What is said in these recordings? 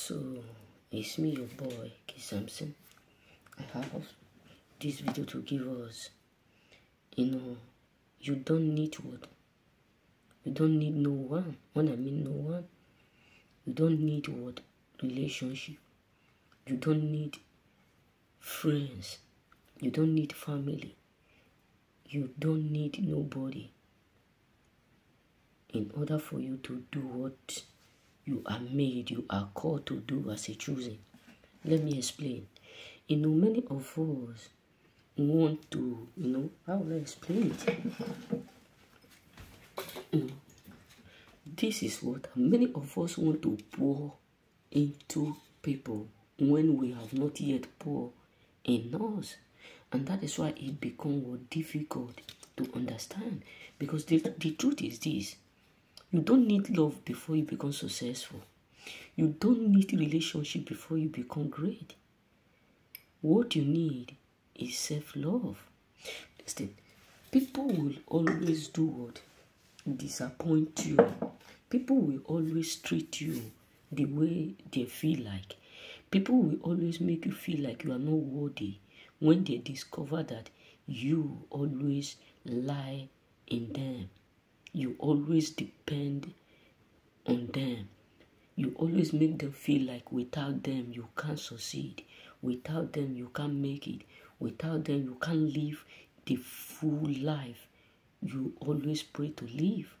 So, it's me, your boy, K Samson. I have this video to give us, you don't need what? You don't need no one. When I mean no one, you don't need what? Relationship. You don't need friends. You don't need family. You don't need nobody in order for you to do what you are made, you are called to do as a choosing. Let me explain. Many of us want to, how will I explain it? This is what many of us want to pour into people when we have not yet poured in us. And that is why it becomes difficult to understand. Because the truth is this. You don't need love before you become successful. You don't need relationship before you become great. What you need is self-love. Listen, people will always do what? Disappoint you. People will always treat you the way they feel like. People will always make you feel like you are not worthy when they discover that you always lie in them. You always depend on them. You always make them feel like without them you can't succeed. Without them you can't make it. Without them you can't live the full life you always pray to live.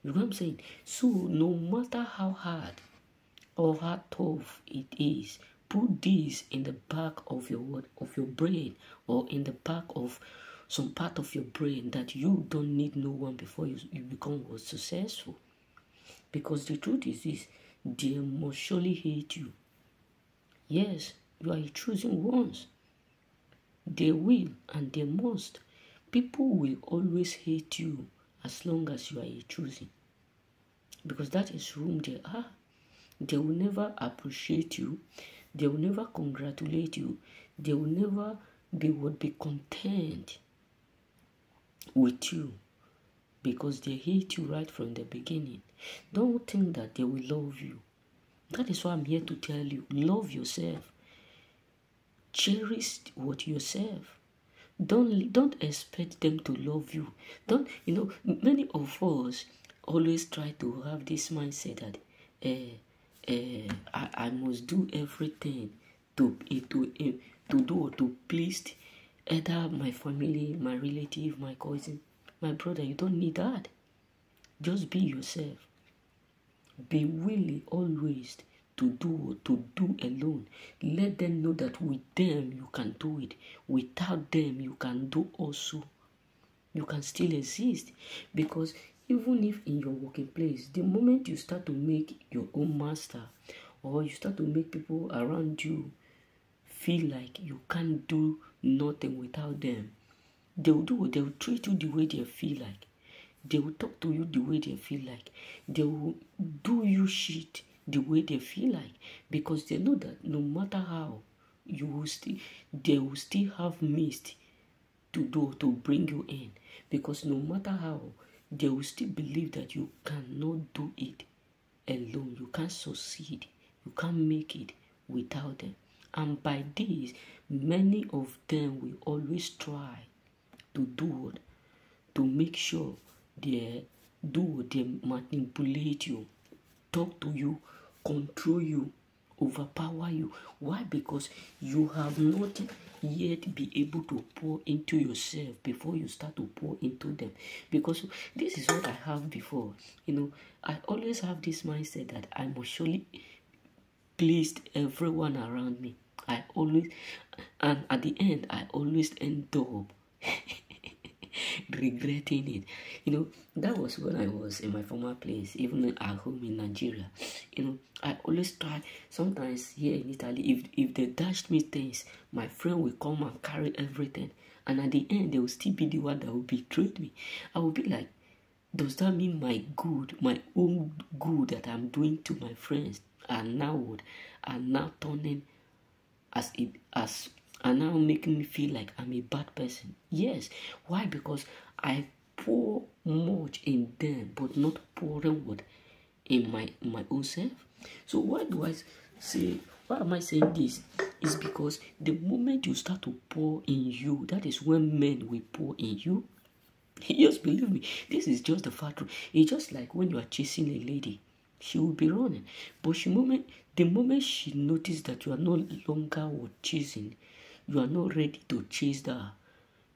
You know what I'm saying? So no matter how hard or how tough it is, put this in the back of your brain, or in the back of some part of your brain, that you don't need no one before you become successful. Because the truth is this, they must surely hate you. Yes, you are choosing ones. They will and they must. People will always hate you as long as you are choosing. Because that is whom they are. They will never appreciate you. They will never congratulate you. They will never be content with you, because they hate you right from the beginning. Don't think that they will love you. That is why I'm here to tell you, love yourself. Cherish yourself. Don't expect them to love you. Many of us always try to have this mindset that I must do everything to please either my family, my relative, my cousin, my brother. You don't need that. Just be yourself. Be willing always to do alone. Let them know that with them you can do it. Without them you can do also. You can still exist. Because even if in your working place, the moment you start to make your own master, or you start to make people around you feel like you can't do nothing without them, they will treat you the way they feel like. They will talk to you the way they feel like. They will do you shit the way they feel like. Because they know that no matter how, they will still have missed to bring you in. Because no matter how, they will still believe that you cannot do it alone. You can't succeed. You can't make it without them. And by this, many of them will always try to do it, to make sure they manipulate you, talk to you, control you, overpower you. Why? Because you have not yet been able to pour into yourself before you start to pour into them. Because this is what I have before. I always have this mindset that I must surely please everyone around me. And at the end, I always end up regretting it. That was when I was in my former place, even at home in Nigeria. I always try. Sometimes here in Italy, if they dashed me things, my friend will come and carry everything, and at the end they will still be the one that will betray me. I will be like, does that mean my own good that I'm doing to my friends are now turning are now making me feel like I'm a bad person? Yes. Why? Because I pour much in them, but not pouring in my own self. So why do I say, why am I saying this? Is because the moment you start to pour in you, that is when men will pour in you. Just believe me, this is just the fact. It's just like when you are chasing a lady, she will be running, but the moment she notices that you are no longer chasing, you are not ready to chase her,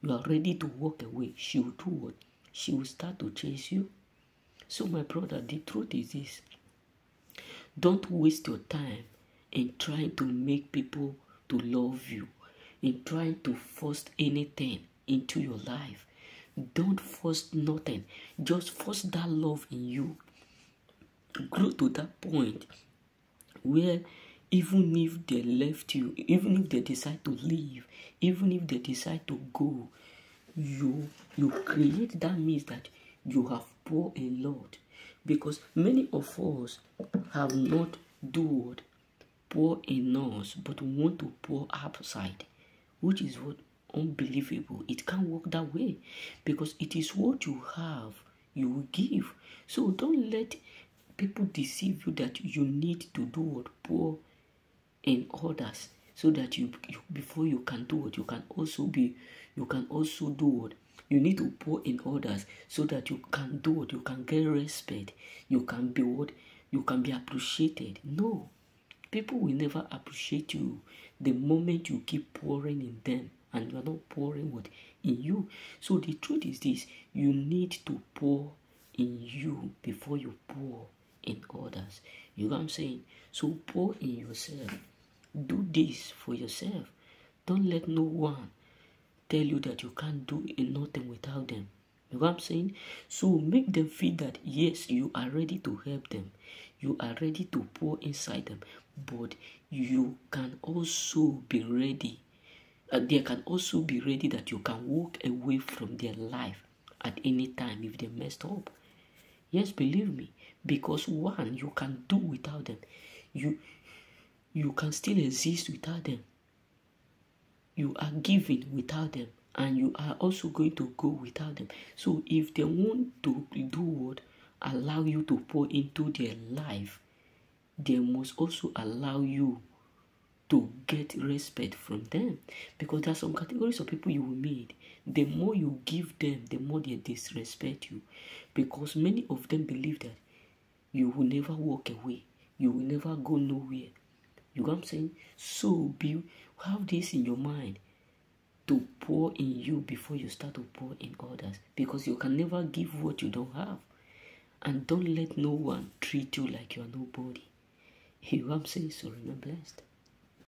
you are ready to walk away, she will do what? She will start to chase you. So my brother, the truth is this: don't waste your time in trying to make people to love you, in trying to force anything into your life. Don't force nothing. Just force that love in you. Grow to that point where even if they left you, even if they decide to leave, even if they decide to go, you create that means that you have poured a lot. Because many of us have not pour in us, but want to pour outside, which is what unbelievable. It can't work that way, because it is what you have you will give. So don't let people deceive you that you need to do what? Pour in others, so that you before you can do what? You can also do what? You need to pour in others so that you can do what? You can get respect. You can be what? You can be appreciated. No. People will never appreciate you the moment you keep pouring in them and you are not pouring what? In you. So the truth is this: you need to pour in you before you pour in others. You know what I'm saying? So pour in yourself. Do this for yourself. Don't let no one tell you that you can't do nothing without them. You know what I'm saying? So make them feel that yes, you are ready to help them. You are ready to pour inside them. But you can also be ready. They can also be ready that you can walk away from their life at any time if they messed up. Yes, believe me. Because one, you can do without them. You can still exist without them. You are giving without them, and you are also going to go without them. So if they want to do what? Allow you to pour into their life, they must also allow you to get respect from them. Because there are some categories of people you will meet. The more you give them, the more they disrespect you. Because many of them believe that you will never walk away. You will never go nowhere. You know what I'm saying? So have this in your mind, to pour in you before you start to pour in others. Because you can never give what you don't have. And don't let no one treat you like you are nobody. You know what I'm saying? So remain blessed.